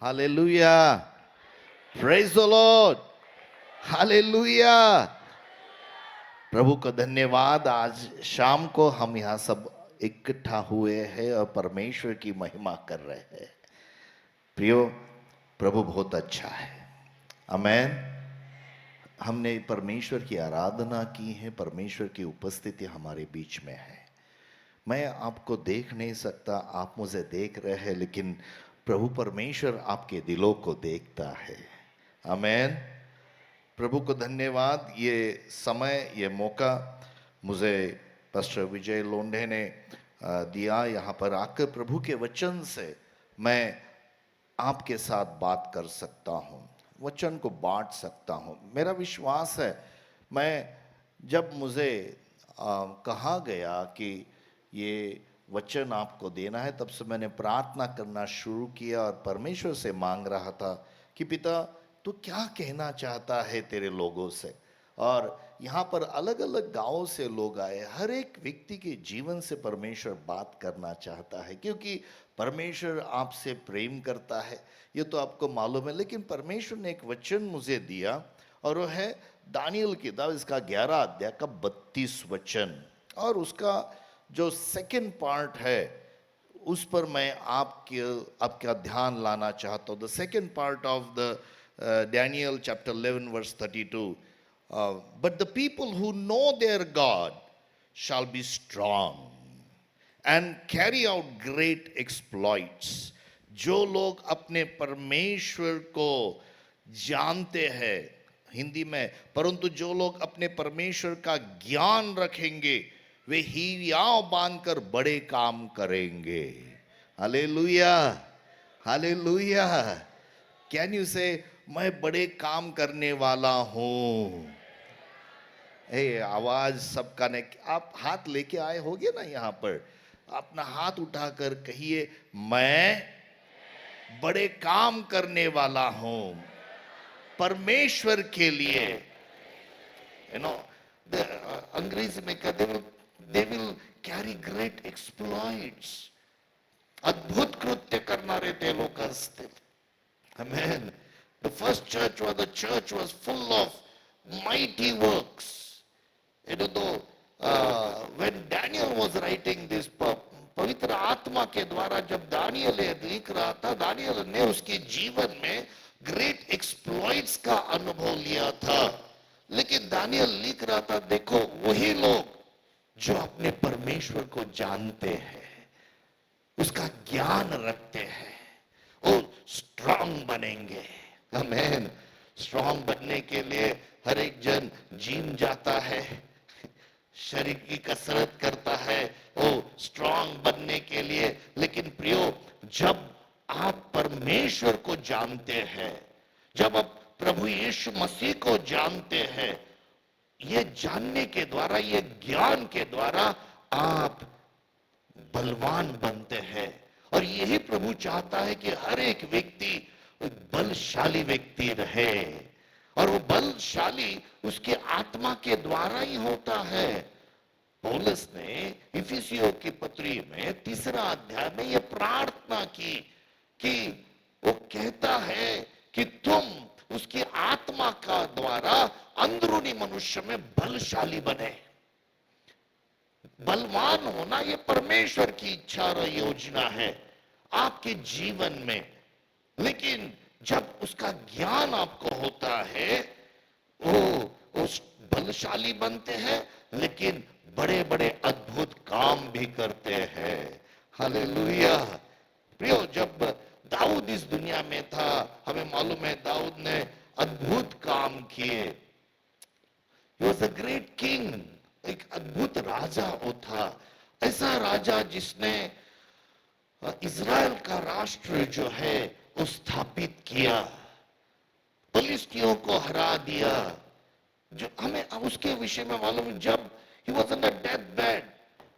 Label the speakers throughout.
Speaker 1: Hallelujah, praise the Lord, hallelujah. प्रभु का धन्यवाद। आज शाम को हम यहाँ सब इकट्ठा हुए हैं और परमेश्वर की महिमा कर रहे हैं। प्रियो, प्रभु बहुत अच्छा है। आमेन। हमने परमेश्वर की आराधना की है, परमेश्वर की उपस्थिति हमारे बीच में है। मैं आपको देख नहीं सकता, आप मुझे देख रहे हैं, लेकिन प्रभु परमेश्वर आपके दिलों को देखता है। आमेन। प्रभु को धन्यवाद। ये समय, ये मौका मुझे पास्टर विजय लोंढे ने दिया। यहाँ पर आकर प्रभु के वचन से मैं आपके साथ बात कर सकता हूँ, वचन को बांट सकता हूँ। मेरा विश्वास है, मैं जब मुझे कहा गया कि ये वचन आपको देना है, तब से मैंने प्रार्थना करना शुरू किया और परमेश्वर से मांग रहा था कि पिता, तू क्या कहना चाहता है तेरे लोगों से। और यहाँ पर अलग अलग गांवों से लोग आए। हर एक व्यक्ति के जीवन से परमेश्वर बात करना चाहता है, क्योंकि परमेश्वर आपसे प्रेम करता है, ये तो आपको मालूम है। लेकिन परमेश्वर ने एक वचन मुझे दिया, और वो है दानियल किताब, इसका 11 अध्याय का 32 वचन। और उसका जो सेकंड पार्ट है, उस पर मैं आपका ध्यान लाना चाहता हूँ। The second part of the Daniel chapter 11 verse 32. But the people who know their God shall be strong and carry out great exploits. जो लोग अपने परमेश्वर को जानते हैं, हिंदी में, परंतु जो लोग अपने परमेश्वर का ज्ञान रखेंगे, वे हियाव बांधकर बड़े काम करेंगे। Hallelujah, hallelujah. कैन यू से, मैं बड़े काम करने वाला हूं। आवाज सबका ने, आप हाथ लेके आए होगे ना यहाँ पर, अपना हाथ उठाकर कहिए, मैं बड़े काम करने वाला हूं परमेश्वर के लिए। यू नो, अंग्रेजी में कहते हैं, they will carry great exploits. अद्भुत कृत्य करणारे ते लोक असतील। Amen. The first church was full of mighty works. You know, when Daniel was writing this, पवित्र आत्मा के द्वारा जब दानियल लिख रहा था, दानियल ने उसके जीवन में ग्रेट एक्सप्लॉइट्स का अनुभव लिया था। लेकिन दानियल लिख रहा था, देखो, वही लोग जो अपने परमेश्वर को जानते हैं, उसका ज्ञान रखते हैं, और स्ट्रांग बनेंगे। आमेन। स्ट्रांग बनने के लिए हर एक जन जिम जाता है, शरीर की कसरत करता है, वो स्ट्रांग बनने के लिए। लेकिन प्रियो, जब आप परमेश्वर को जानते हैं, जब आप प्रभु यीशु मसीह को जानते हैं, ये जानने के द्वारा, ये ज्ञान के द्वारा आप बलवान बनते हैं। और यही प्रभु चाहता है कि हर एक व्यक्ति बलशाली व्यक्ति रहे, और वो बलशाली उसके आत्मा के द्वारा ही होता है। पौलुस ने इफिसियों की पत्री में 3 अध्याय में ये प्रार्थना की कि वो कहता है कि तुम उसकी आत्मा का द्वारा अंदरूनी मनुष्य में बलशाली बने। बलवान होना ये परमेश्वर की इच्छा और योजना है आपके जीवन में। लेकिन जब उसका ज्ञान आपको होता है, वो उस बलशाली बनते हैं, लेकिन बड़े बड़े अद्भुत काम भी करते हैं। हालेलुया। प्रियो, जब दाऊद इस दुनिया में था, हमें मालूम है दाऊद ने अद्भुत काम किए। He was a great king. एक अद्भुत राजा वो था, ऐसा राजा जिसने इज़राइल का राष्ट्र जो है वो स्थापित किया, फिलिस्तियों को हरा दिया। जो हमें अब उसके विषय में मालूम है, जब he was on the deathbed,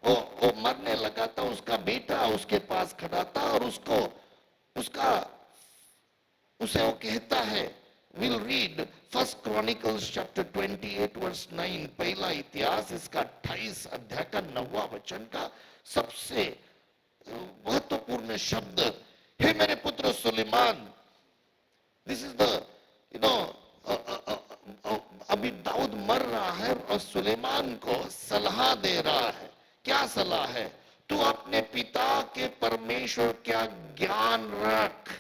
Speaker 1: वो मरने लगा था, उसका बेटा उसके पास खड़ा था, और उसे वो कहता है, we'll read First Chronicles chapter 28 verse 9, पहला इतिहास इसका 28 अध्याय का 9वां वचन का सबसे महत्वपूर्ण शब्द, हे मेरे पुत्र सुलेमान, this is the you know अभी दाऊद मर रहा है और सुलेमान को सलाह दे रहा है। क्या सलाह है? तू अपने पिता के परमेश्वर का ज्ञान रख।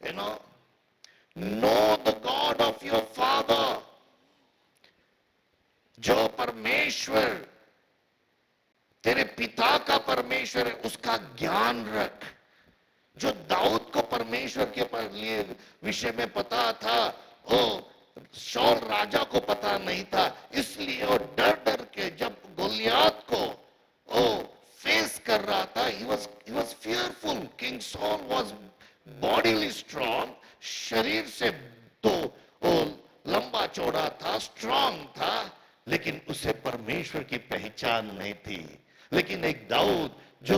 Speaker 1: You know the God of your father. जो परमेश्वर तेरे पिता का परमेश्वर है उसका ज्ञान रख। जो दाऊद को परमेश्वर के लिए विषय में पता था, वो शौल राजा को पता नहीं था। इसलिए वो डर डर के जब गोलियात को वो फेस कर रहा था, he was fearful. King Saul was bodily strong, शरीर से तो वो लंबा चौड़ा था, स्ट्रांग था, लेकिन उसे परमेश्वर की पहचान नहीं थी। लेकिन एक दाऊद जो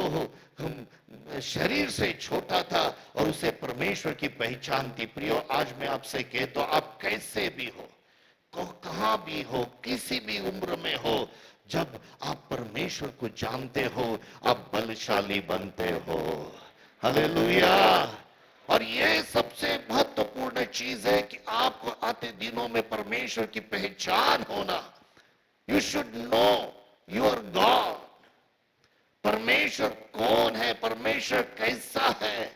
Speaker 1: शरीर से छोटा था और उसे परमेश्वर की पहचान थी। प्रियो, आज मैं आपसे कहता हूं, आप कैसे भी हो, कहां भी हो, किसी भी उम्र में हो, जब आप परमेश्वर को जानते हो, आप बलशाली बनते हो। हालेलुया। और ये सबसे महत्वपूर्ण चीज है कि आपको आते दिनों में परमेश्वर की पहचान होना। You should know your God. परमेश्वर कौन है, परमेश्वर कैसा है,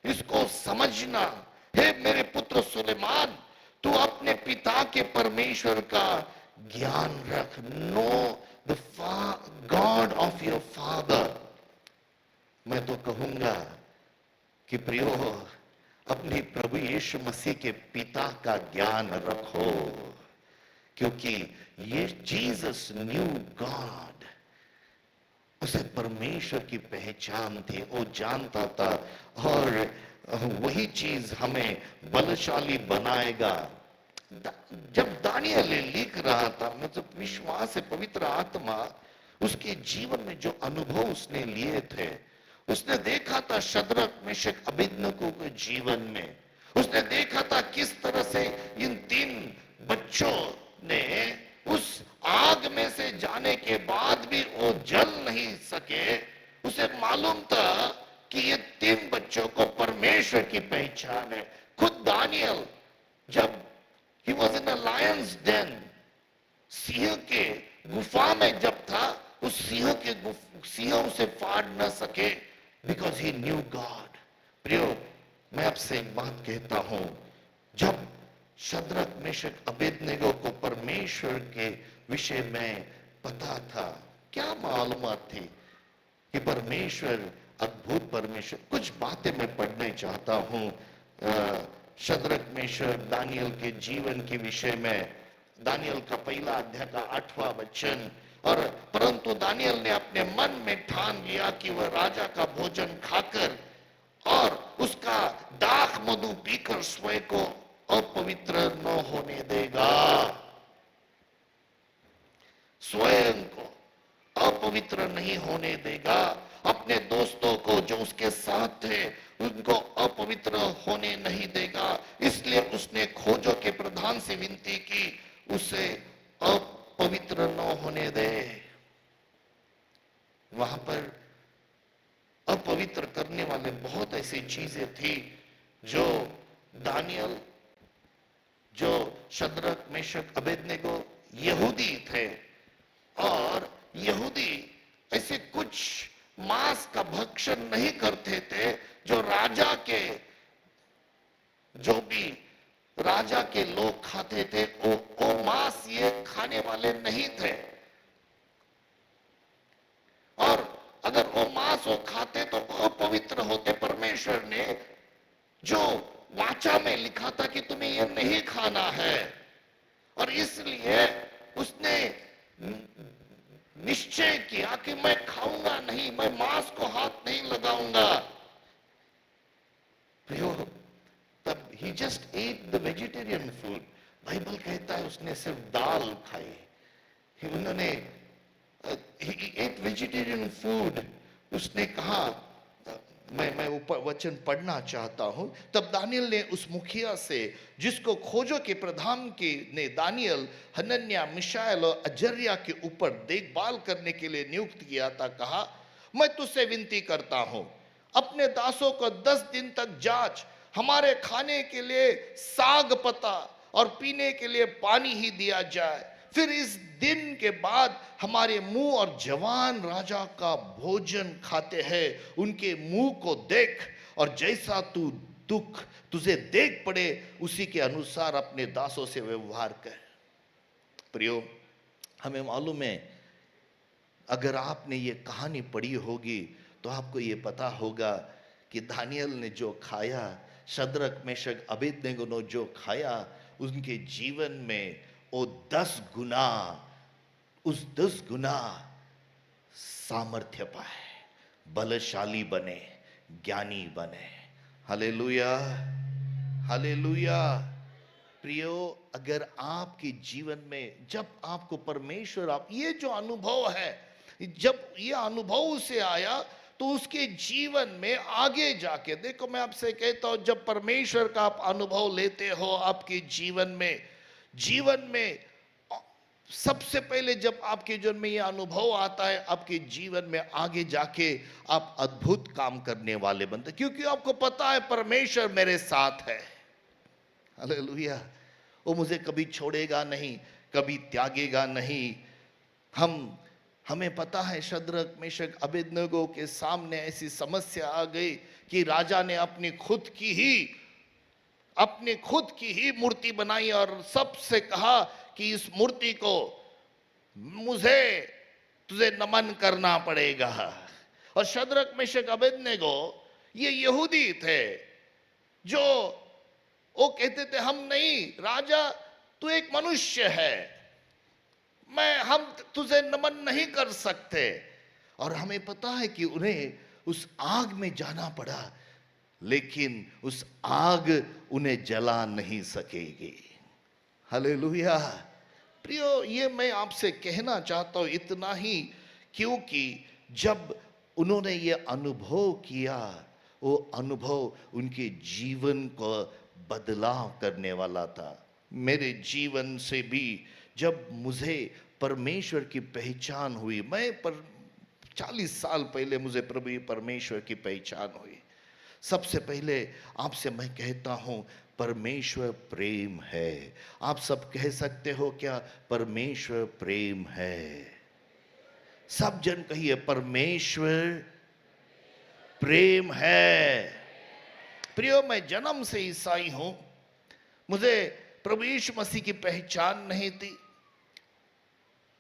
Speaker 1: इसको समझना। हे मेरे पुत्र सुलेमान, तू अपने पिता के परमेश्वर का ज्ञान रख। Know the God of your father. मैं तो कहूंगा कि प्रियो, अपने प्रभु यीशु मसीह के पिता का ज्ञान रखो, क्योंकि ये जीसस न्यू गॉड। उसे परमेश्वर की पहचान थी, वो जानता था, और वही चीज हमें बलशाली बनाएगा। जब दानियल लिख रहा था, मतलब विश्वास से पवित्र आत्मा उसके जीवन में जो अनुभव उसने लिए थे, उसने देखा था शद्रक मेशक अबेदनगो के जीवन में, उसने देखा था किस तरह से इन 3 बच्चों ने उस आग में से जाने के बाद भी वो जल नहीं सके। उसे मालूम था कि ये 3 बच्चों को परमेश्वर की पहचान है। खुद दानियल जब he was in a lion's den, Singh के गुफा में जब था, उस सिंह उसे फाड़ न सके, बिकॉज ही न्यू गॉड। प्रियो, मैं आपसे एक बात कहता हूं, जब शद्रक मेशक अबेदनगो को परमेश्वर के विषय में पता था, क्या मालूमात थी कि परमेश्वर अद्भुत परमेश्वर। कुछ बातें मैं पढ़ने चाहता हूं शद्रक मेशक दानियल के जीवन के विषय में। दानियल का पहला अध्याय का 8वां वचन। और परंतु दानियल ने अपने मन में ठान लिया कि वह राजा का भोजन खाकर और उसका दाख मधु पीकर स्वयं को अपवित्र न होने देगा। स्वयं को अपवित्र नहीं होने देगा। अपने दोस्तों को जो उसके साथ थे उनको अपवित्र होने नहीं देगा। इसलिए उसने खोजों के प्रधान से विनती की, उसे अपवित्र न होने दे। वहां पर अपवित्र करने वाले बहुत ऐसी चीजें थी जो दानियल, जो शद्रक मेशक अबेदनगो यहूदी थे, और यहूदी ऐसे कुछ मांस का भक्षण नहीं करते थे जो राजा के, जो भी राजा के लोग खाते थे, वो मांस ये खाने वाले नहीं थे। और अगर वो मांस वो खाते तो वो अपवित्र होते। परमेश्वर ने जो वाचा में लिखा था कि तुम्हें ये नहीं खाना है, और इसलिए उसने निश्चय किया कि मैं खाऊंगा नहीं, मैं मांस को हाथ नहीं लगाऊंगा। तब he just ate the vegetarian food। Bible कहता है उसने सिर्फ दाल खाई। उन्होंने he ate vegetarian food। उसने कहा, मैं ऊपर वचन पढ़ना चाहता हूं। तब दानियल ने उस मुखिया से, जिसको खोजों के प्रधान के ने दानियल, हनन्या, मिशाएल और अजर्या के ऊपर देखभाल करने के लिए नियुक्त किया था, कहा, मैं तुझसे विनती करता हूं, अपने दासों को 10 दिन तक जांच, हमारे खाने के लिए साग पता और पीने के लिए पानी ही दिया जाए। फिर इस दिन के बाद हमारे मुंह और जवान राजा का भोजन खाते हैं। उनके मुंह को देख और जैसा तू दुख तुझे देख पड़े उसी के अनुसार अपने दासों से व्यवहार कर। प्रियो, हमें मालूम है, अगर आपने ये कहानी पढ़ी होगी तो आपको ये पता होगा कि दानियल ने जो खाया, शद्रक मेशक अबेदनगो ने जो खाया, उनके जीवन में वो 10 गुना, उस 10 गुना सामर्थ्य पाए, बलशाली बने, ज्ञानी बने। Hallelujah, hallelujah. प्रियो, अगर आपके जीवन में जब आपको परमेश्वर, आप ये जो अनुभव है, जब ये अनुभव से आया तो उसके जीवन में आगे जाके देखो, मैं आपसे कहता हूं, जब परमेश्वर का आप अनुभव लेते हो आपके जीवन में सबसे पहले जब आपके जीवन में ये अनुभव आता है, आपके जीवन में आगे जाके आप अद्भुत काम करने वाले बनते, क्योंकि आपको पता है परमेश्वर मेरे साथ है। हालेलुया। वो मुझे कभी छोड़ेगा नहीं, कभी त्यागेगा नहीं। हमें पता है शद्रक मेशक अबेदनगो के सामने ऐसी समस्या आ गई कि राजा ने अपनी खुद की ही मूर्ति बनाई और सबसे कहा कि इस मूर्ति को तुझे नमन करना पड़ेगा। और शद्रक मेशक अबेदनगो ये यहूदी थे जो वो कहते थे, हम नहीं, राजा तू एक मनुष्य है, हम तुझे नमन नहीं कर सकते। और हमें पता है कि उन्हें उस आग में जाना पड़ा, लेकिन उस आग उन्हें जला नहीं सकेगी। हालेलुया। प्रियो, ये मैं आपसे कहना चाहता हूं इतना ही, क्योंकि जब उन्होंने ये अनुभव किया, वो अनुभव उनके जीवन को बदलाव करने वाला था। मेरे जीवन से भी जब मुझे परमेश्वर की पहचान हुई, 40 साल पहले मुझे प्रभु परमेश्वर की पहचान हुई। सबसे पहले आपसे मैं कहता हूं, परमेश्वर प्रेम है। आप सब कह सकते हो क्या, परमेश्वर प्रेम है? सब जन कहिए, परमेश्वर प्रेम है। प्रियो, मैं जन्म से ईसाई हूं, मुझे प्रभु यीशु मसीह की पहचान नहीं थी।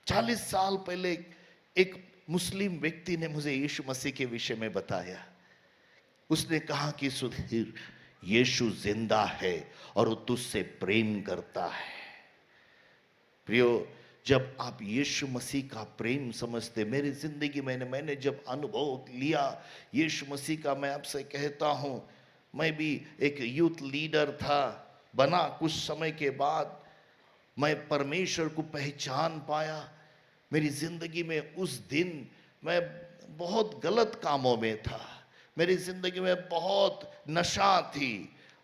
Speaker 1: 40 साल पहले एक मुस्लिम व्यक्ति ने मुझे यीशु मसीह के विषय में बताया। उसने कहा कि सुधीर, यीशु जिंदा है और वो तुझसे प्रेम करता है। प्रियो, जब आप यीशु मसीह का प्रेम समझते, मेरी जिंदगी में मैंने जब अनुभव लिया यीशु मसीह का, मैं आपसे कहता हूं, मैं भी एक यूथ लीडर था, बना कुछ समय के बाद मैं परमेश्वर को पहचान पाया। मेरी जिंदगी में उस दिन मैं बहुत गलत कामों में था, मेरी जिंदगी में बहुत नशा थी,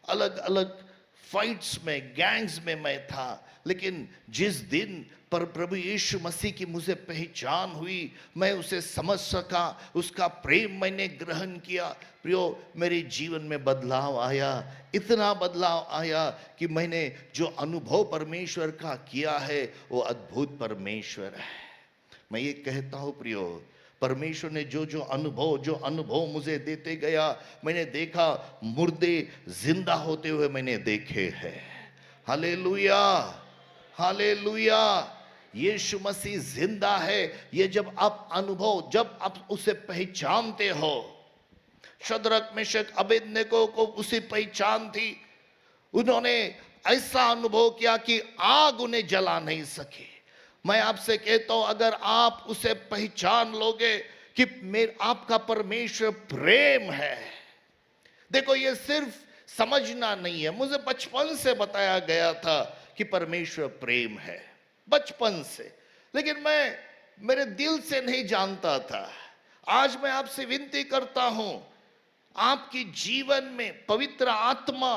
Speaker 1: अलग अलग फाइट्स में, गैंग्स में मैं था। लेकिन जिस दिन पर प्रभु यीशु मसीह की मुझे पहचान हुई, मैं उसे समझ सका, उसका प्रेम मैंने ग्रहण किया, प्रियो, मेरे जीवन में बदलाव आया। इतना बदलाव आया कि मैंने जो अनुभव परमेश्वर का किया है वो अद्भुत परमेश्वर है। मैं ये कहता हूं प्रियो, परमेश्वर ने जो अनुभव मुझे देते गया, मैंने देखा मुर्दे जिंदा होते हुए मैंने देखे हैं। Hallelujah, hallelujah. यीशु मसीह जिंदा है। ये जब आप उसे पहचानते हो, शद्रक मेशक अबेदनगो को उसी पहचान थी। उन्होंने ऐसा अनुभव किया कि आग उन्हें जला नहीं सके। मैं आपसे कहता हूं, अगर आप उसे पहचान लोगे कि आपका परमेश्वर प्रेम है। देखो, ये सिर्फ समझना नहीं है, मुझे बचपन से बताया गया था कि परमेश्वर प्रेम है, बचपन से, लेकिन मैं मेरे दिल से नहीं जानता था। आज मैं आपसे विनती करता हूं, आपके जीवन में पवित्र आत्मा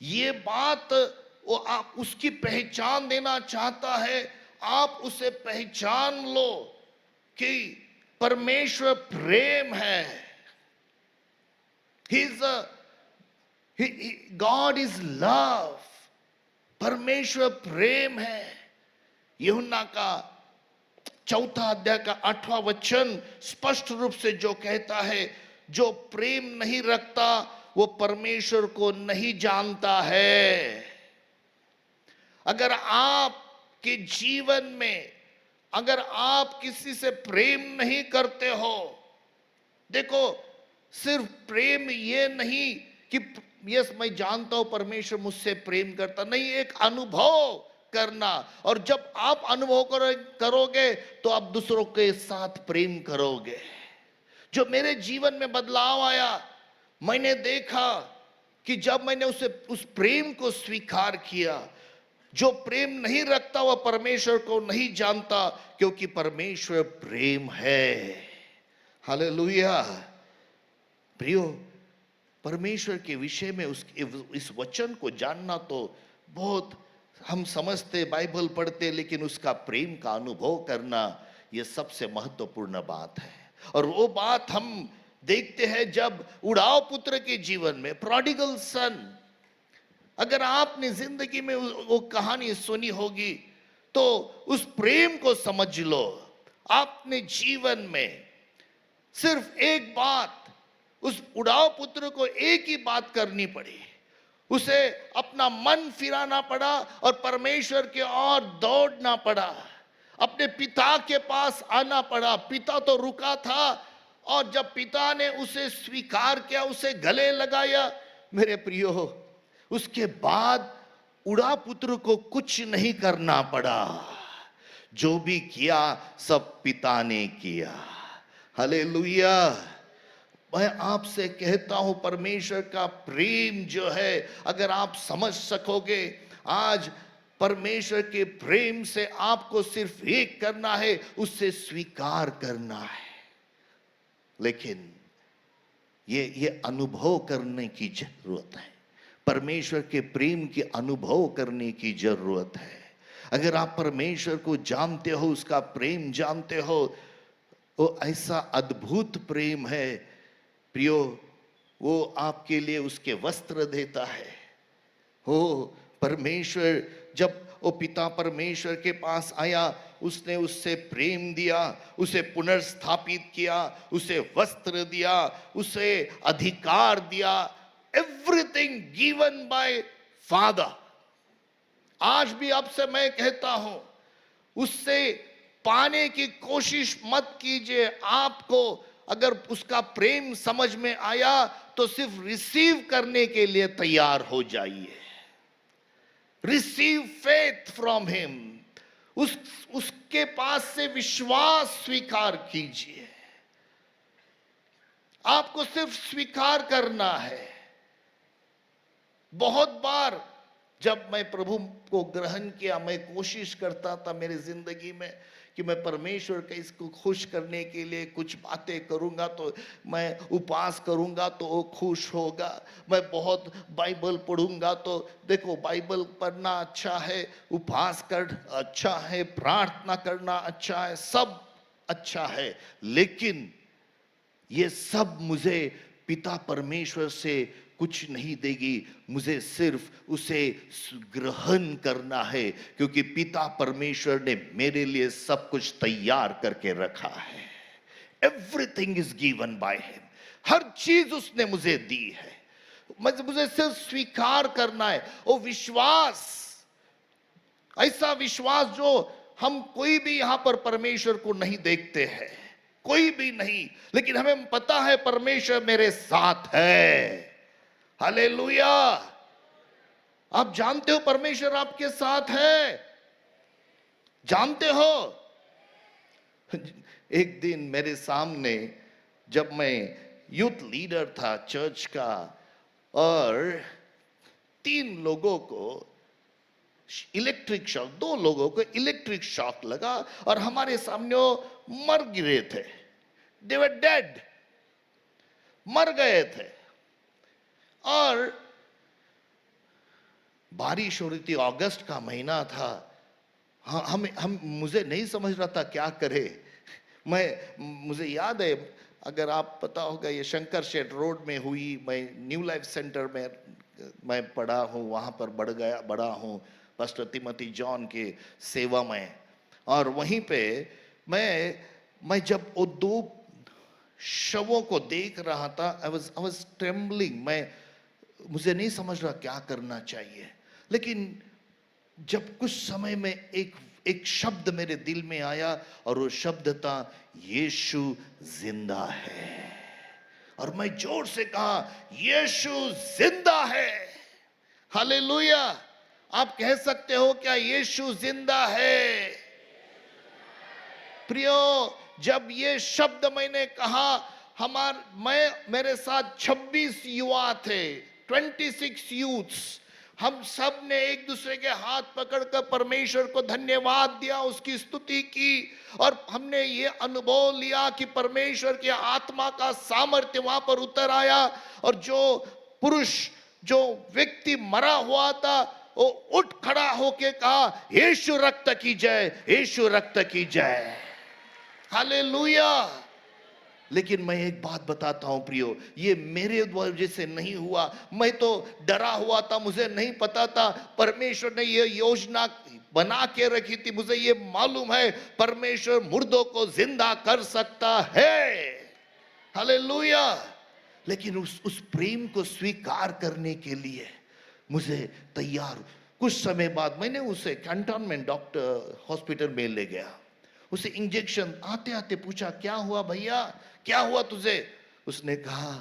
Speaker 1: ये बात वो आप उसकी पहचान देना चाहता है। आप उसे पहचान लो कि परमेश्वर प्रेम है। He is a God is love, परमेश्वर प्रेम है। यूहन्ना का 4 अध्याय का 8वां वचन स्पष्ट रूप से जो कहता है, जो प्रेम नहीं रखता वो परमेश्वर को नहीं जानता है। अगर आपके जीवन में अगर आप किसी से प्रेम नहीं करते हो, देखो सिर्फ प्रेम ये नहीं कि यस मैं जानता हूं परमेश्वर मुझसे प्रेम करता, नहीं, एक अनुभव करना। और जब आप अनुभव करोगे तो आप दूसरों के साथ प्रेम करोगे। जो मेरे जीवन में बदलाव आया, मैंने देखा कि जब मैंने उस प्रेम को स्वीकार किया, जो प्रेम नहीं रखता वह परमेश्वर को नहीं जानता, क्योंकि परमेश्वर प्रेम है। हालेलुया। प्रियो, परमेश्वर के विषय में इस वचन को जानना तो बहुत, हम समझते बाइबल पढ़ते, लेकिन उसका प्रेम का अनुभव करना यह सबसे महत्वपूर्ण बात है। और वो बात हम देखते हैं जब उड़ाव पुत्र के जीवन में, प्रोडिगल सन। अगर आपने जिंदगी में वो कहानी सुनी होगी तो उस प्रेम को समझ लो। आपने जीवन में सिर्फ एक बात, उस उड़ाव पुत्र को एक ही बात करनी पड़ी, उसे अपना मन फिराना पड़ा और परमेश्वर के ओर दौड़ना पड़ा, अपने पिता के पास आना पड़ा। पिता तो रुका था, और जब पिता ने उसे स्वीकार किया, उसे गले लगाया, मेरे प्रियो, उसके बाद उड़ा पुत्र को कुछ नहीं करना पड़ा। जो भी किया सब पिता ने किया। हालेलुया। मैं आपसे कहता हूं, परमेश्वर का प्रेम जो है, अगर आप समझ सकोगे, आज परमेश्वर के प्रेम से आपको सिर्फ एक करना है, उससे स्वीकार करना है। लेकिन ये अनुभव करने की जरूरत है। परमेश्वर के प्रेम की अनुभव करने की जरूरत है। अगर आप परमेश्वर को जानते हो, उसका प्रेम जानते हो, वो ऐसा अद्भुत प्रेम है प्रियो, वो आपके लिए उसके वस्त्र देता है। हो परमेश्वर, जब वो पिता परमेश्वर के पास आया, उसने उससे प्रेम दिया, उसे पुनर्स्थापित किया, उसे वस्त्र दिया, उसे अधिकार दिया। Everything given by father. आज भी आपसे मैं कहता हूं, उससे पाने की कोशिश मत कीजिए। आपको अगर उसका प्रेम समझ में आया तो सिर्फ रिसीव करने के लिए तैयार हो जाइए। Receive faith from him. उसके पास से विश्वास स्वीकार कीजिए। आपको सिर्फ स्वीकार करना है। बहुत बार जब मैं प्रभु को ग्रहण किया, मैं कोशिश करता था मेरी जिंदगी में कि मैं परमेश्वर के इसको खुश करने के लिए कुछ बातें करूंगा, तो मैं उपवास करूंगा तो वो खुश होगा, मैं बहुत बाइबल पढ़ूंगा तो, देखो बाइबल पढ़ना अच्छा है, उपवास कर अच्छा है, प्रार्थना करना अच्छा है, सब अच्छा है, लेकिन ये सब मुझे पिता परमेश्वर से कुछ नहीं देगी। मुझे सिर्फ उसे ग्रहण करना है, क्योंकि पिता परमेश्वर ने मेरे लिए सब कुछ तैयार करके रखा है। Everything is given by him. हर चीज उसने मुझे दी है, मुझे सिर्फ स्वीकार करना है। वो विश्वास, ऐसा विश्वास जो हम कोई भी यहां पर परमेश्वर को नहीं देखते हैं, कोई भी नहीं, लेकिन हमें पता है परमेश्वर मेरे साथ है। हालेलुया। आप जानते हो परमेश्वर आपके साथ है, जानते हो। एक दिन मेरे सामने, जब मैं यूथ लीडर था चर्च का, और 3 लोगों को इलेक्ट्रिक शॉक, 2 लोगों को इलेक्ट्रिक शॉक लगा और हमारे सामने वो मर गिरे थे। दे वर डेड, मर गए थे। और बारिश हो रही थी, अगस्त का महीना था। हम मुझे नहीं समझ रहा था क्या करे। मुझे याद है, अगर आप पता होगा, ये शंकर शेट रोड में हुई, मैं न्यू लाइफ सेंटर में मैं पढ़ा हूँ, वहाँ पर बड़ा हूँ पास्टर तिमोथी जॉन के सेवा में। और वहीं पे मैं जब वो दो शवों को देख रहा था, आई वाज ट्रेम्बलिंग। मुझे नहीं समझ रहा क्या करना चाहिए। लेकिन जब कुछ समय में एक शब्द मेरे दिल में आया, और वो शब्द था, यीशु जिंदा है। और मैं जोर से कहा, यीशु जिंदा है। हालेलुया। आप कह सकते हो क्या यीशु जिंदा है? प्रियो, जब ये शब्द मैंने कहा, मेरे साथ 26 युवा थे, 26 यूथ्स। हम सब ने एक दूसरे के हाथ पकड़कर परमेश्वर को धन्यवाद दिया, उसकी स्तुति की, और हमने ये अनुभव लिया कि परमेश्वर की आत्मा का सामर्थ्य वहां पर उतर आया। और जो पुरुष, जो व्यक्ति मरा हुआ था, वो उठ खड़ा होके कहा, यीशु रक्त की जय, यीशु रक्त की जय। हालेलुया। लेकिन मैं एक बात बताता हूं प्रियो, ये मेरे वजह से नहीं हुआ। मैं तो डरा हुआ था, मुझे नहीं पता था परमेश्वर ने ये योजना बना के रखी थी। मुझे ये मालूम है परमेश्वर मुर्दों को जिंदा कर सकता है। हालेलुया। लेकिन उस प्रेम को स्वीकार करने के लिए मुझे तैयार। कुछ समय बाद मैंने उसे कैंटोनमेंट डॉक्टर हॉस्पिटल में ले गया। उसे इंजेक्शन आते आते पूछा, क्या हुआ भैया, क्या हुआ तुझे? उसने कहा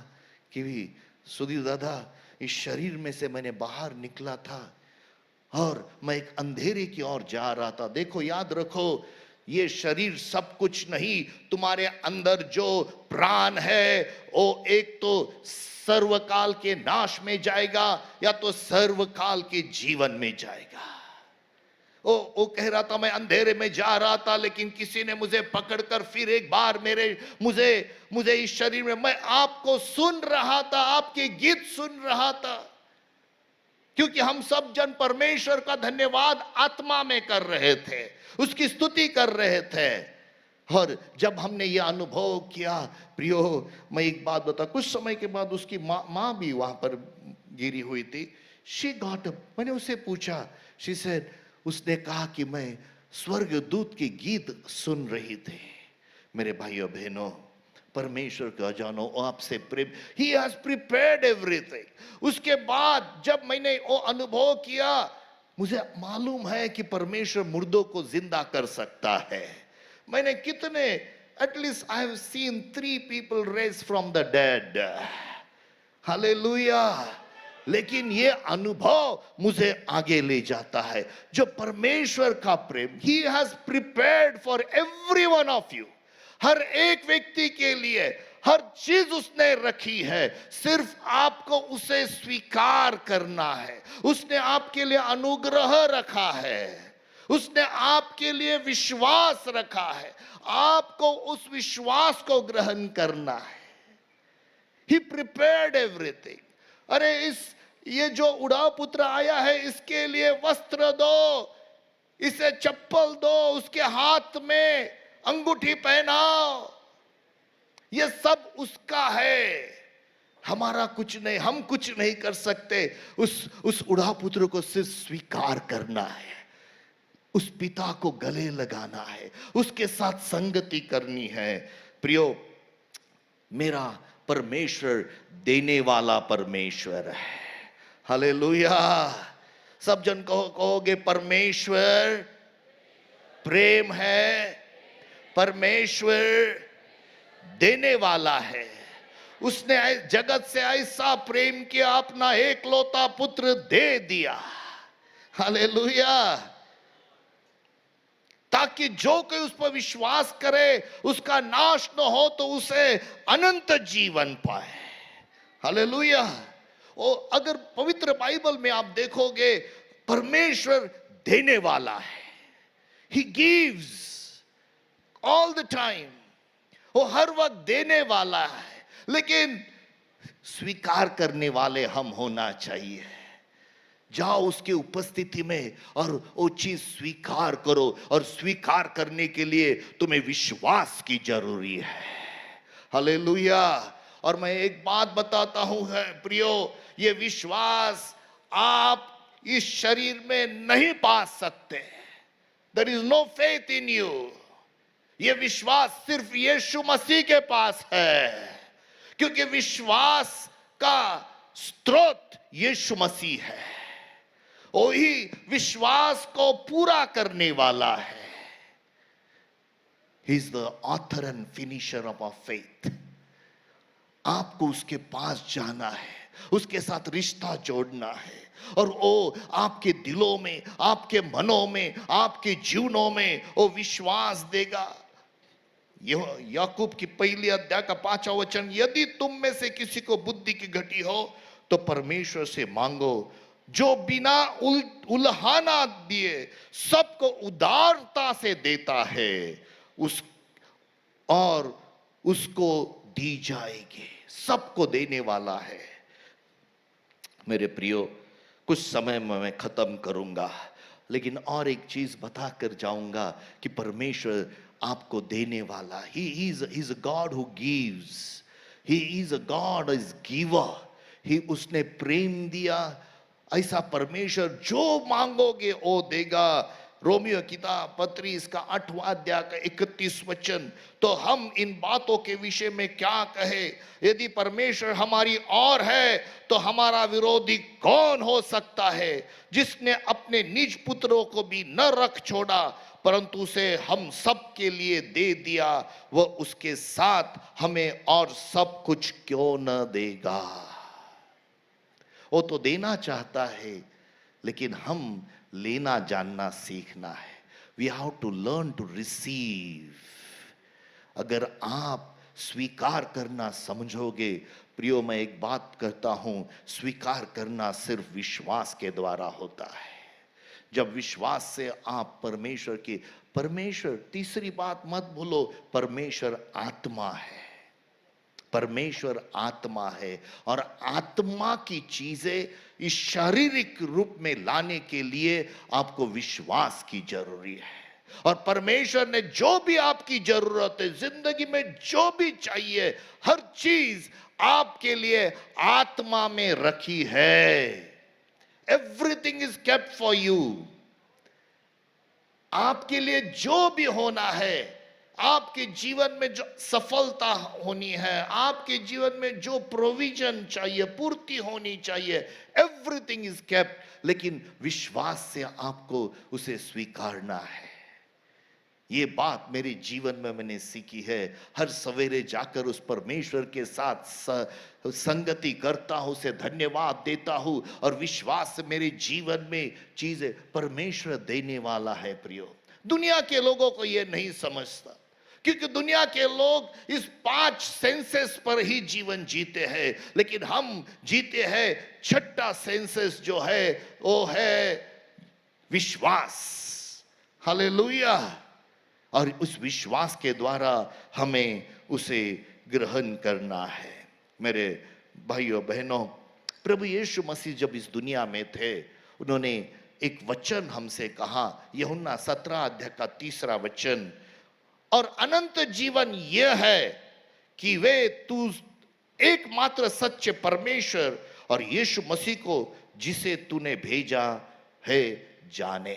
Speaker 1: कि सुधीर दादा, इस शरीर में से मैंने बाहर निकला था और मैं एक अंधेरे की ओर जा रहा था। देखो, याद रखो, ये शरीर सब कुछ नहीं, तुम्हारे अंदर जो प्राण है वो एक तो सर्वकाल के नाश में जाएगा, या तो सर्वकाल के जीवन में जाएगा। वो कह रहा था, मैं अंधेरे में जा रहा था, लेकिन किसी ने मुझे पकड़कर फिर एक बार मुझे इस शरीर में, मैं आपको सुन रहा था, आपके गीत सुन रहा था, क्योंकि हम सब जन परमेश्वर का धन्यवाद आत्मा में कर रहे थे, उसकी स्तुति कर रहे थे। और जब हमने ये अनुभव किया प्रियो, मैं एक बात बता, कुछ समय के बाद उसकी माँ भी वहां पर गिरी हुई थी। She got up. मैंने उससे पूछा, शी सेड, उसने कहा कि मैं स्वर्गदूत के गीत सुन रही थी। मेरे भाइयों बहनों, परमेश्वर का जानो, आपसे प्रेम, ही हैज प्रिपेयर्ड एवरीथिंग। उसके बाद जब मैंने वो अनुभव किया, मुझे मालूम है कि परमेश्वर मुर्दों को जिंदा कर सकता है। मैंने कितने, at least I have seen 3 people raised from the dead। Hallelujah. लेकिन ये अनुभव मुझे आगे ले जाता है, जो परमेश्वर का प्रेम, he has prepared for every one of you. हर एक व्यक्ति के लिए हर चीज उसने रखी है, सिर्फ आपको उसे स्वीकार करना है। उसने आपके लिए अनुग्रह रखा है, उसने आपके लिए विश्वास रखा है, आपको उस विश्वास को ग्रहण करना है। He prepared everything। अरे ये जो उड़ाव पुत्र आया है, इसके लिए वस्त्र दो, इसे चप्पल दो, उसके हाथ में अंगूठी पहनाओ, ये सब उसका है, हमारा कुछ नहीं, हम कुछ नहीं कर सकते। उस उड़ाव पुत्र को सिर्फ स्वीकार करना है, उस पिता को गले लगाना है, उसके साथ संगति करनी है। प्रियो, मेरा परमेश्वर देने वाला परमेश्वर है। हालेलुया। सब जन कहोगे, परमेश्वर प्रेम है, परमेश्वर देने वाला है। उसने जगत से ऐसा प्रेम किया, अपना एकलौता पुत्र दे दिया। हालेलुया। ताकि जो कोई उस पर विश्वास करे उसका नाश न हो, तो उसे अनंत जीवन पाए। हालेलुया। और अगर पवित्र बाइबल में आप देखोगे, परमेश्वर देने वाला है। He gives all the time, वो हर वक्त देने वाला है। लेकिन स्वीकार करने वाले हम होना चाहिए। जाओ उसके उपस्थिति में और वो चीज स्वीकार करो, और स्वीकार करने के लिए तुम्हें विश्वास की जरूरी है। हालेलुया। और मैं एक बात बताता हूं है प्रियो, ये विश्वास आप इस शरीर में नहीं पा सकते। There is no faith in you. ये विश्वास सिर्फ यीशु मसीह के पास है, क्योंकि विश्वास का स्रोत यीशु मसीह है। वही विश्वास को पूरा करने वाला है। He is the author and finisher of our faith. आपको उसके पास जाना है, उसके साथ रिश्ता जोड़ना है, और वो आपके दिलों में, आपके मनों में, आपके जीवनों में वो विश्वास देगा। याकूब की पहली अध्याय का 5वां वचन, यदि तुम में से किसी को बुद्धि की घटी हो तो परमेश्वर से मांगो, जो बिना उल्हाना दिए सबको उदारता से देता है, और उसको दी जाएगी। सबको देने वाला है। मेरे प्रियो, कुछ समय में मैं खत्म करूंगा, लेकिन और एक चीज बता कर जाऊंगा कि परमेश्वर आपको देने वाला। He is a God who gives. He is a God who is giver. उसने प्रेम दिया। ऐसा परमेश्वर जो मांगोगे वो देगा। रोमियो किताब पत्री इसका 8वां अध्याय का 31 वचन। तो हम इन बातों के विषय में क्या कहे? यदि परमेश्वर हमारी ओर है तो हमारा विरोधी कौन हो सकता है? जिसने अपने निज पुत्रों को भी न रख छोड़ा परंतु उसे हम सब के लिए दे दिया, वह उसके साथ हमें और सब कुछ क्यों न देगा? वो तो देना चाहता है, लेकिन हम लेना जानना सीखना है। We have to learn to receive. अगर आप स्वीकार करना समझोगे, प्रियो मैं एक बात कहता हूं, स्वीकार करना सिर्फ विश्वास के द्वारा होता है। जब विश्वास से आप परमेश्वर, तीसरी बात मत भूलो, परमेश्वर आत्मा है। परमेश्वर आत्मा है, और आत्मा की चीजें इस शारीरिक रूप में लाने के लिए आपको विश्वास की जरूरी है। और परमेश्वर ने जो भी आपकी जरूरत है, जिंदगी में जो भी चाहिए, हर चीज आपके लिए आत्मा में रखी है। Everything is kept for you. आपके लिए जो भी होना है, आपके जीवन में जो सफलता होनी है, आपके जीवन में जो प्रोविजन चाहिए, पूर्ति होनी चाहिए, एवरीथिंग इज केप्ट। लेकिन विश्वास से आपको उसे स्वीकारना है। ये बात मेरे जीवन में मैंने सीखी है। हर सवेरे जाकर उस परमेश्वर के साथ संगति करता हूं, उसे धन्यवाद देता हूं, और विश्वास से मेरे जीवन में चीजें परमेश्वर देने वाला है। प्रियो, दुनिया के लोगों को यह नहीं समझता, क्योंकि दुनिया के लोग इस 5 सेंसेस पर ही जीवन जीते हैं, लेकिन हम जीते हैं 6ठा सेंसेस जो है वो है विश्वास। हालेलुया। और उस विश्वास के द्वारा हमें उसे ग्रहण करना है। मेरे भाइयों बहनों, प्रभु यीशु मसीह जब इस दुनिया में थे, उन्होंने एक वचन हमसे कहा, यूहन्ना 17 अध्याय का 3 वचन, और अनंत जीवन यह है कि वे तू एकमात्र सच्चे परमेश्वर और यीशु मसीह को जिसे तूने भेजा है जाने।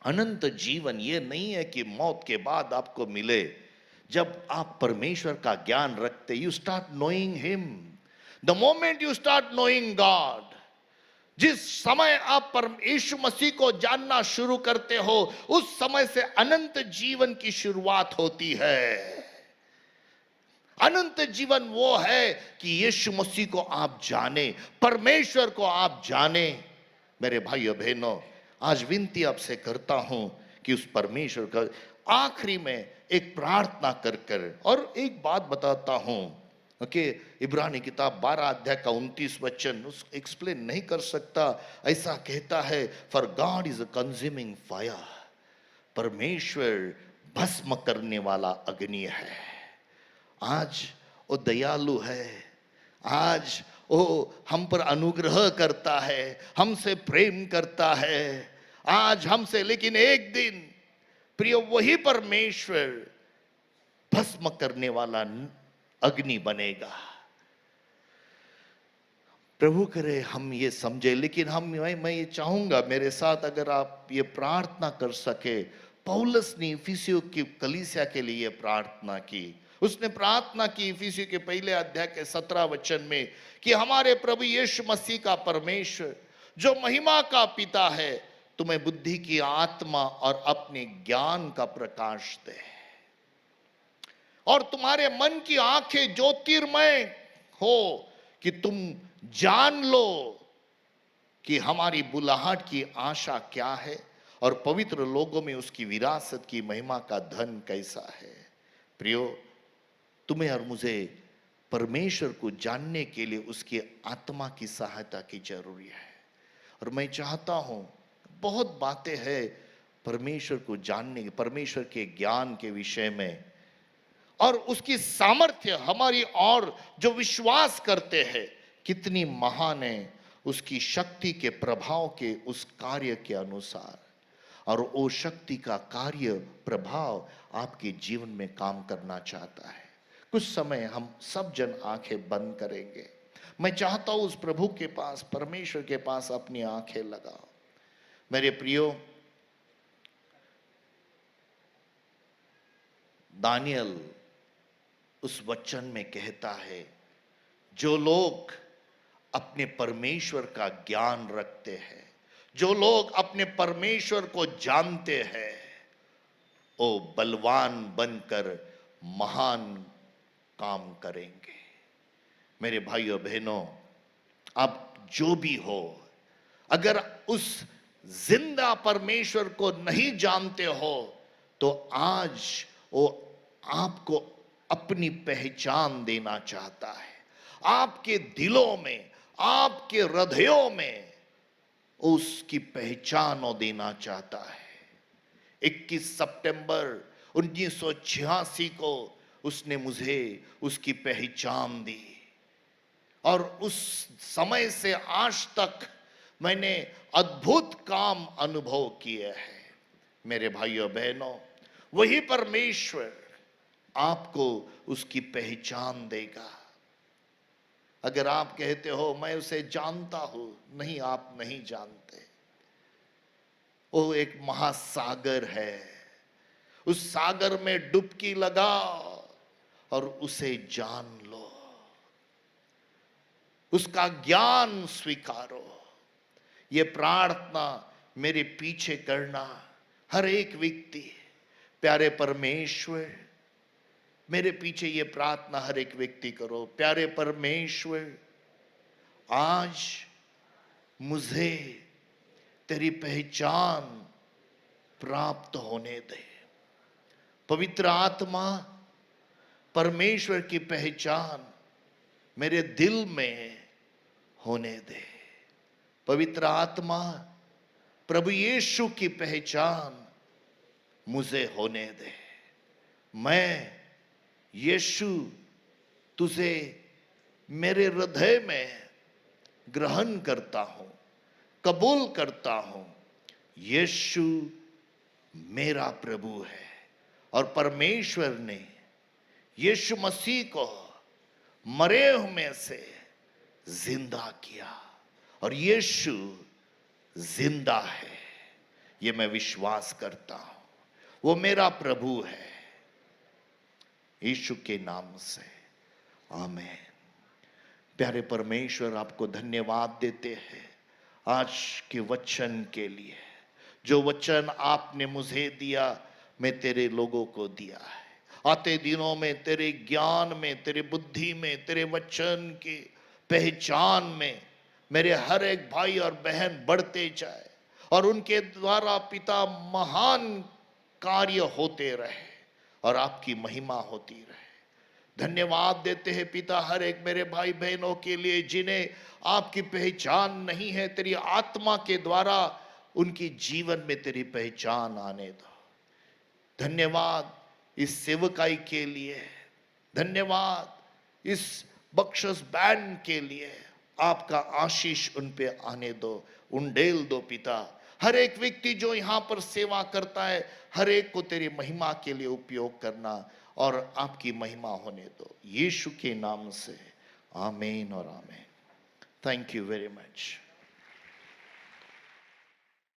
Speaker 1: अनंत जीवन ये नहीं है कि मौत के बाद आपको मिले। जब आप परमेश्वर का ज्ञान रखते, you start knowing him. The moment you start knowing God, जिस समय आप यीशु मसीह को जानना शुरू करते हो, उस समय से अनंत जीवन की शुरुआत होती है। अनंत जीवन वो है कि यीशु मसीह को आप जाने, परमेश्वर को आप जाने। मेरे भाइयों बहनों, आज विनती आपसे करता हूं कि उस परमेश्वर का आखिरी में एक प्रार्थना कर और एक बात बताता हूं। ओके, इब्रानी किताब 12 अध्याय का 29 वचन, उस एक्सप्लेन नहीं कर सकता। ऐसा कहता है, for God is a consuming fire. परमेश्वर भस्म करने वाला अग्नि है। आज वो दयालु है, आज वो हम पर अनुग्रह करता है, हमसे प्रेम करता है आज हमसे। लेकिन एक दिन प्रिय वही परमेश्वर भस्म करने वाला अग्नि बनेगा। प्रभु करे हम ये समझे। लेकिन मैं ये चाहूंगा मेरे साथ अगर आप ये प्रार्थना कर सके। पौलुस ने इफिसियों की कलीसिया के लिए प्रार्थना की। उसने प्रार्थना की इफिसियों के पहले अध्याय के 17 वचन में कि हमारे प्रभु यीशु मसीह का परमेश्वर जो महिमा का पिता है तुम्हें बुद्धि की आत्मा और अपने ज्ञान का प्रकाश दे और तुम्हारे मन की आंखें ज्योतिर्मय हो कि तुम जान लो कि हमारी बुलाहट की आशा क्या है और पवित्र लोगों में उसकी विरासत की महिमा का धन कैसा है। प्रियो, तुम्हें और मुझे परमेश्वर को जानने के लिए उसकी आत्मा की सहायता की जरूरी है। और मैं चाहता हूं, बहुत बातें हैं परमेश्वर को जानने, परमेश्वर के ज्ञान के विषय में और उसकी सामर्थ्य हमारी और जो विश्वास करते हैं कितनी महान है उसकी शक्ति के प्रभाव के उस कार्य के अनुसार। और वो शक्ति का कार्य प्रभाव आपके जीवन में काम करना चाहता है। कुछ समय हम सब जन आंखें बंद करेंगे। मैं चाहता हूं उस प्रभु के पास, परमेश्वर के पास अपनी आंखें लगाओ। मेरे प्रियो, दानियल उस वचन में कहता है जो लोग अपने परमेश्वर का ज्ञान रखते हैं, जो लोग अपने परमेश्वर को जानते हैं, वो बलवान बनकर महान काम करेंगे। मेरे भाइयों बहनों, आप जो भी हो, अगर उस जिंदा परमेश्वर को नहीं जानते हो तो आज वो आपको अपनी पहचान देना चाहता है। आपके दिलों में, आपके हृदयों में उसकी पहचान वो देना चाहता है। 21 सितंबर 1986 को उसने मुझे उसकी पहचान दी और उस समय से आज तक मैंने अद्भुत काम अनुभव किए हैं। मेरे भाइयों बहनों, वही परमेश्वर आपको उसकी पहचान देगा। अगर आप कहते हो मैं उसे जानता हूं, नहीं, आप नहीं जानते। वो एक महासागर है। उस सागर में डुबकी लगाओ और उसे जान लो, उसका ज्ञान स्वीकारो। ये प्रार्थना मेरे पीछे करना हर एक व्यक्ति। प्यारे परमेश्वर, मेरे पीछे ये प्रार्थना हर एक व्यक्ति करो। प्यारे परमेश्वर, आज मुझे तेरी पहचान प्राप्त होने दे। पवित्र आत्मा, परमेश्वर की पहचान मेरे दिल में होने दे। पवित्र आत्मा, प्रभु यीशु की पहचान मुझे होने दे। मैं यीशु तुझे मेरे हृदय में ग्रहण करता हूं, कबूल करता हूं। यीशु मेरा प्रभु है। और परमेश्वर ने यीशु मसीह को मरे हुए से जिंदा किया और यीशु जिंदा है, ये मैं विश्वास करता हूं। वो मेरा प्रभु है। यीशु के नाम से आमीन। प्यारे परमेश्वर, आपको धन्यवाद देते हैं आज के वचन के लिए। जो वचन आपने मुझे दिया, मैं तेरे लोगों को दिया है। आते दिनों में तेरे ज्ञान में, तेरे बुद्धि में, तेरे वचन की पहचान में मेरे हर एक भाई और बहन बढ़ते जाए और उनके द्वारा पिता महान कार्य होते रहे और आपकी महिमा होती रहे। धन्यवाद देते हैं पिता हर एक मेरे भाई बहनों के लिए जिन्हें आपकी पहचान नहीं है। तेरी आत्मा के द्वारा उनकी जीवन में तेरी पहचान आने दो। धन्यवाद इस सेवकाई के लिए, धन्यवाद इस बख्शिश बैंड के लिए। आपका आशीष उन पे आने दो, उंडेल दो पिता। हर एक व्यक्ति जो यहाँ पर सेवा करता है, हर एक को तेरी महिमा के लिए उपयोग करना और आपकी महिमा होने दो। यीशु के नाम से आमीन और आमीन। Thank you very much.